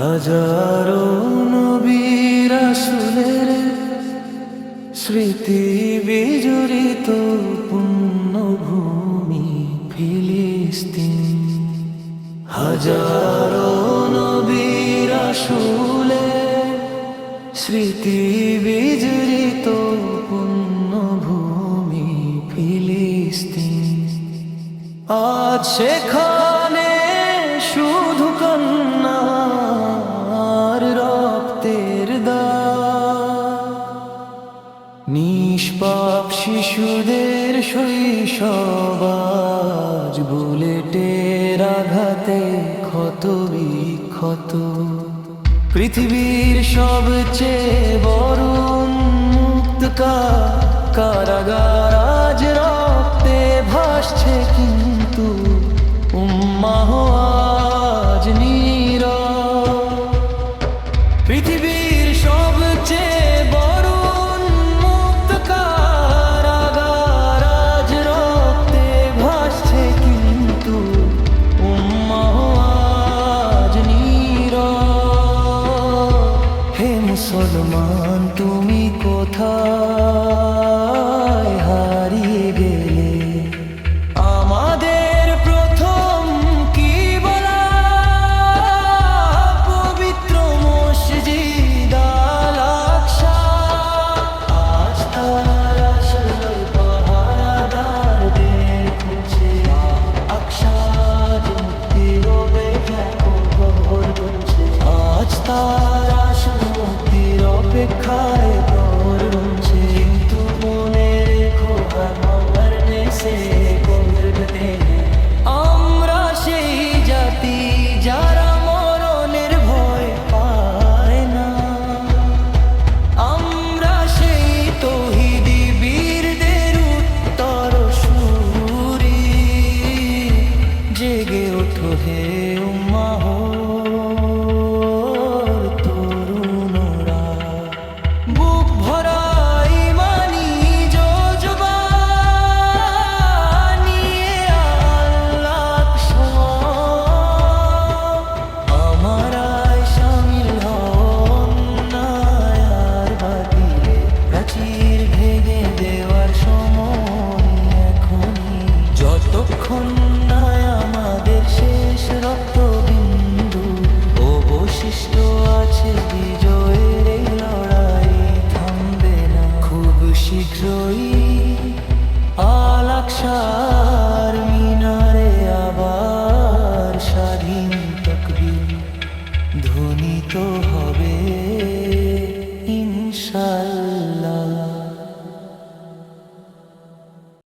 হাজারো নবী রাসূলের স্মৃতি বিজড়িত পুণ্যভূমি ফিলিস্তিন। হাজারো নবী রাসূলের স্মৃতি বিজড়িত পুণ্যভূমি ফিলিস্তিন। আজ সেখানে শুধু কান্নার রক্তের দাগ, নিষ্পাপ শিশুদের শৈশব আজ বুলেটের আঘাতে ক্ষত বিক্ষত। পৃথিবীর সবচেয়ে বড় উন্মুক্ত কারাগার আজ রক্তে ভাসছে, কিন্তু উম্মাহ আজ নীরব। পৃথিবীর সবচেয়ে বড় উন্মুক্ত কারাগার আজ রক্তে ভাসছে, কিন্তু উম্মাহ আজ নীরব। হে মুসলমান, তুমি কোথায় হারিয়ে গেলে? আমাদের প্রথম কিবলা পবিত্র মসজিদ আল আকসা, আজ তার আসল পাহারাদারদের খুঁজছে। আকসা যে মুক্তির খবর বলছে, আজ তার আসল মুক্তির অপেক্ষায় দৌড় গুনছে। কিন্তু মনে রেখো আমার নেশে আমরা সেই জাতি যারা মরণের ভয় পায় না। আমরা সেই তৌহিদি বীরদের উত্তর সুরি। জেগে ওঠো হে উম্মাহ তরুণরা, বুক ভরা ইমানি জজবা নিয়ে আল আকসা। আমারাই শামিল হও অন্যায় আর বাতিলে, প্রাচীর ভেঙে দেওয়ার সময় এখনই। যতক্ষণ না আমাদের শেষ রক্তবিন্দু অবশিষ্ট আছে, বিজয়ের এই লড়াই থামবে না। খুব শীঘ্রই আল আকসার মিনারে আবার স্বাধীন তাকবীর ধ্বনিত হবে ইনশাআল্লাহ।